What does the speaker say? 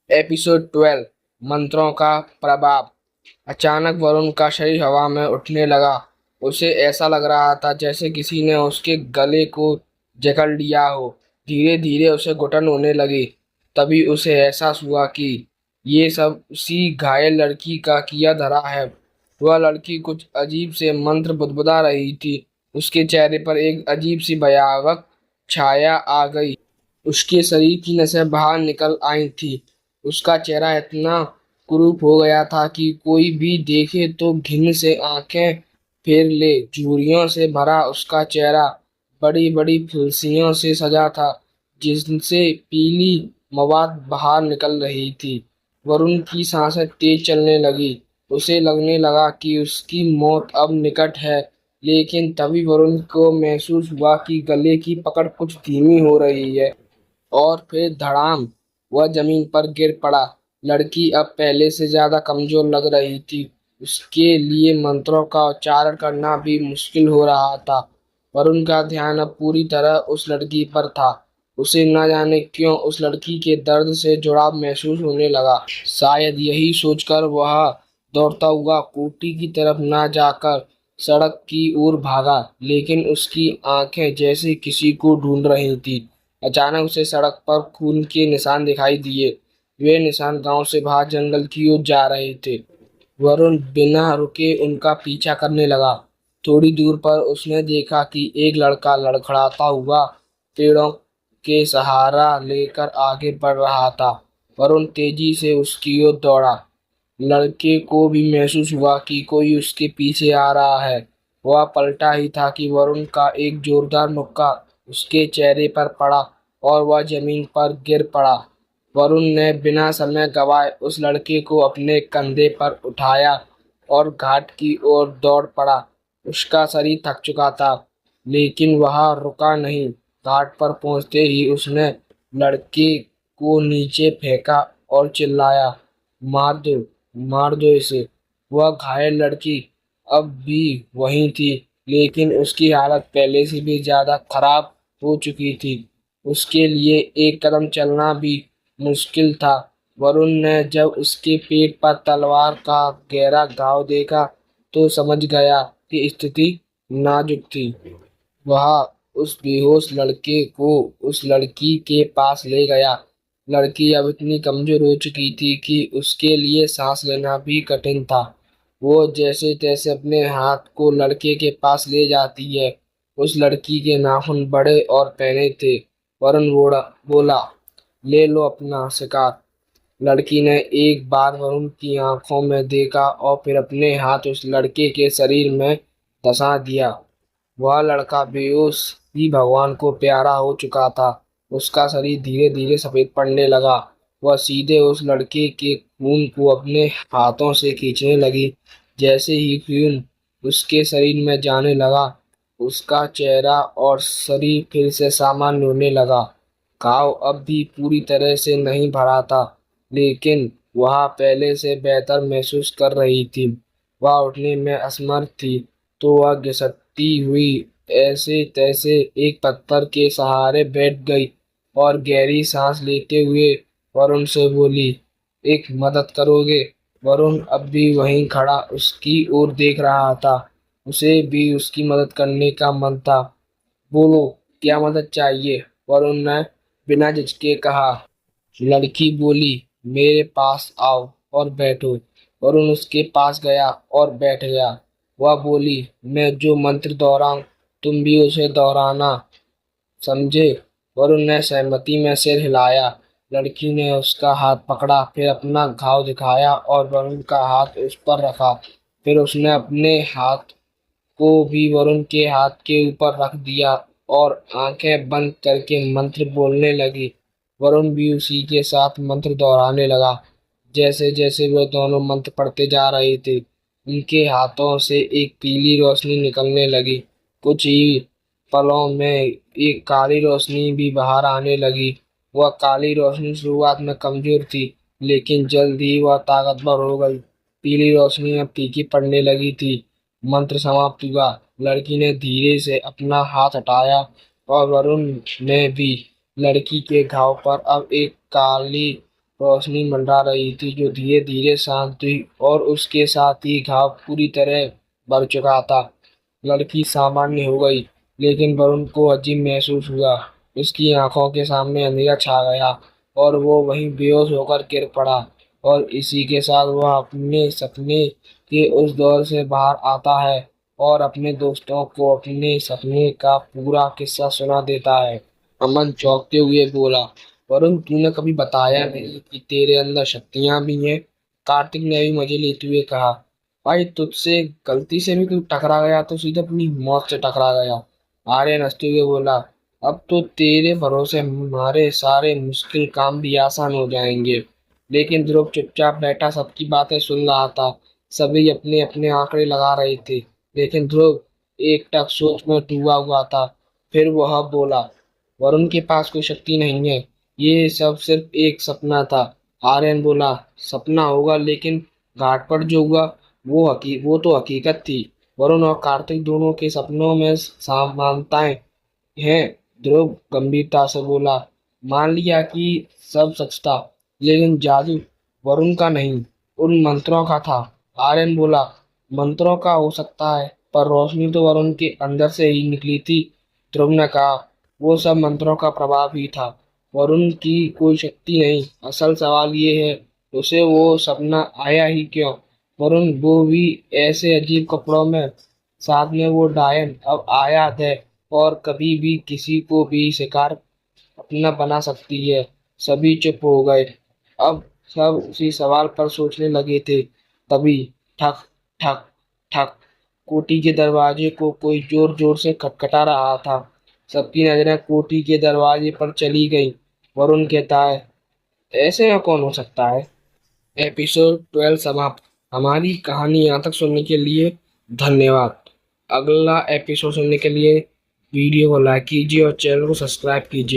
Episode 12 मंत्रों का प्रभाव। अचानक वरुण का शरीर हवा में उठने लगा। उसे ऐसा लग रहा था जैसे किसी ने उसके गले को जकड़ लिया हो। धीरे धीरे उसे घुटन होने लगी। तभी उसे एहसास हुआ कि ये सब उसी घायल लड़की का किया धरा है। वह लड़की कुछ अजीब से मंत्र बुदबुदा रही थी। उसके चेहरे पर एक अजीब सी भयावह छाया आ गई। उसके शरीर की नसें बाहर निकल आई थी। उसका चेहरा इतना कुरूप हो गया था कि कोई भी देखे तो घिन से आंखें फेर ले। झुर्रियों से भरा उसका चेहरा बड़ी बड़ी फुंसियों से सजा था, जिनसे पीली मवाद बाहर निकल रही थी। वरुण की सांसें तेज चलने लगी। उसे लगने लगा कि उसकी मौत अब निकट है। लेकिन तभी वरुण को महसूस हुआ कि गले की पकड़ कुछ धीमी हो रही है। और फिर धड़ाम वह जमीन पर गिर पड़ा। लड़की अब पहले से ज्यादा कमजोर लग रही थी। उसके लिए मंत्रों का उच्चारण करना भी मुश्किल हो रहा था। वरुण का ध्यान अब पूरी तरह उस लड़की पर था। उसे न जाने क्यों उस लड़की के दर्द से जुड़ाव महसूस होने लगा। शायद यही सोचकर वह दौड़ता हुआ कोठी की तरफ न जाकर सड़क की ओर भागा। लेकिन उसकी आंखें जैसे किसी को ढूंढ रही थी। अचानक उसे सड़क पर खून के निशान दिखाई दिए। वे निशान गांव से बाहर जंगल की ओर जा रहे थे। वरुण बिना रुके उनका पीछा करने लगा। थोड़ी दूर पर उसने देखा कि एक लड़का लड़खड़ाता हुआ पेड़ों के सहारा लेकर आगे बढ़ रहा था। वरुण तेजी से उसकी ओर दौड़ा। लड़के को भी महसूस हुआ कि कोई उसके पीछे आ रहा है। वह पलटा ही था कि वरुण का एक जोरदार मुक्का उसके चेहरे पर पड़ा और वह जमीन पर गिर पड़ा। वरुण ने बिना समय गंवाए उस लड़के को अपने कंधे पर उठाया और घाट की ओर दौड़ पड़ा। उसका शरीर थक चुका था, लेकिन वह रुका नहीं। घाट पर पहुंचते ही उसने लड़के को नीचे फेंका और चिल्लाया, मार दो, मार दो इसे। वह घायल लड़की अब भी वहीं थी, लेकिन उसकी हालत पहले से भी ज्यादा खराब हो चुकी थी। उसके लिए एक कदम चलना भी मुश्किल था। वरुण ने जब उसके पेट पर तलवार का गहरा घाव देखा तो समझ गया कि स्थिति नाजुक थी। वह उस बेहोश लड़के को उस लड़की के पास ले गया। लड़की अब इतनी कमजोर हो चुकी थी कि उसके लिए सांस लेना भी कठिन था। वो जैसे तैसे अपने हाथ को लड़के के पास ले जाती है। उस लड़की के नाखून बड़े और पैने थे। वरुण बोला, ले लो अपना शिकार। लड़की ने एक बार वरुण की आंखों में देखा और फिर अपने हाथ उस लड़के के शरीर में धंसा दिया। वह लड़का बेहोश ही भगवान को प्यारा हो चुका था। उसका शरीर धीरे धीरे सफेद पड़ने लगा। वह सीधे उस लड़के के खून को अपने हाथों से खींचने लगी। जैसे ही खून उसके शरीर में जाने लगा, उसका चेहरा और शरीर फिर से सामान्य होने लगा। घाव अब भी पूरी तरह से नहीं भरा था, लेकिन वह पहले से बेहतर महसूस कर रही थी। वह उठने में असमर्थ थी, तो वह घिसटती हुई ऐसे तैसे एक पत्थर के सहारे बैठ गई और गहरी सांस लेते हुए वरुण से बोली, एक मदद करोगे? वरुण अब भी वहीं खड़ा उसकी ओर देख रहा था। उसे भी उसकी मदद करने का मन था। बोलो, क्या मदद चाहिए? वरुण ने बिना झिझके कहा। लड़की बोली, मेरे पास आओ और बैठो। वरुण उसके पास गया और बैठ गया। वह बोली, मैं जो मंत्र दोहराऊं तुम भी उसे दोहराना, समझे? वरुण ने सहमति में सिर हिलाया। लड़की ने उसका हाथ पकड़ा, फिर अपना घाव दिखाया और वरुण का हाथ उस पर रखा। फिर उसने अपने हाथ को भी वरुण के हाथ के ऊपर रख दिया और आंखें बंद करके मंत्र बोलने लगी। वरुण भी उसी के साथ मंत्र दोहराने लगा। जैसे जैसे वे दोनों मंत्र पढ़ते जा रहे थे, उनके हाथों से एक पीली रोशनी निकलने लगी। कुछ ही पलों में एक काली रोशनी भी बाहर आने लगी। वह काली रोशनी शुरुआत में कमजोर थी, लेकिन जल्द ही वह ताकतवर हो गई। पीली रोशनी अब फीकी पड़ने लगी थी। मंत्र समाप्त हुआ। लड़की ने धीरे से अपना हाथ हटाया और वरुण ने भी। लड़की के घाव पर अब एक काली रोशनी मंडरा रही थी जो धीरे धीरे शांत हुई और उसके साथ ही घाव पूरी तरह भर चुका था। लड़की सामान्य हो गई, लेकिन वरुण को अजीब महसूस हुआ। उसकी आंखों के सामने अंधेरा छा गया और वो वहीं बेहोश होकर गिर पड़ा। और इसी के साथ वह अपने सपने के उस दौर से बाहर आता है और अपने दोस्तों को अपने सपने का पूरा किस्सा सुना देता है। अमन चौंकते हुए बोला, वरुण तूने कभी बताया नहीं कि तेरे अंदर शक्तियां भी हैं। कार्तिक ने भी मजे लेते हुए कहा, भाई तुझसे गलती से भी तू टकरा गया तो सीधे अपनी मौत से टकरा गया। आर्यन हंसते हुए बोला, अब तो तेरे भरोसे हमारे सारे मुश्किल काम भी आसान हो जाएंगे। लेकिन ध्रुव चुपचाप बैठा सबकी बातें सुन रहा था। सभी अपने अपने आंकड़े लगा रहे थे, लेकिन ध्रुव एकटक सोच में डूबा हुआ था। फिर वह बोला, वरुण के पास कोई शक्ति नहीं है, ये सब सिर्फ एक सपना था। आर्यन बोला, सपना होगा, लेकिन घाट पर जो हुआ वो तो हकीकत थी। वरुण और कार्तिक दोनों के सपनों में समानताएं हैं। ध्रुव गंभीरता से बोला, मान लिया कि सब सच था, लेकिन जादू वरुण का नहीं, उन मंत्रों का था। आर्यन बोला, मंत्रों का हो सकता है, पर रोशनी तो वरुण के अंदर से ही निकली थी। ध्रुव ने कहा, वो सब मंत्रों का प्रभाव ही था, वरुण की कोई शक्ति नहीं। असल सवाल ये है, उसे वो सपना आया ही क्यों? वरुण वो भी ऐसे अजीब कपड़ों में, साथ में वो डायन अब आयात है और कभी भी किसी को भी शिकार अपना बना सकती है। सभी चुप हो गए। अब सब उसी सवाल पर सोचने लगे थे। तभी ठक ठक ठक कोठी के दरवाजे को कोई जोर जोर से खटखटा रहा था। सबकी नजरें कोठी के दरवाजे पर चली गई। वरुण कहता है, ऐसे में कौन हो सकता है? एपिसोड 12 समाप्त। हमारी कहानी यहाँ तक सुनने के लिए धन्यवाद। अगला एपिसोड सुनने के लिए वीडियो को लाइक कीजिए और चैनल को सब्सक्राइब कीजिए।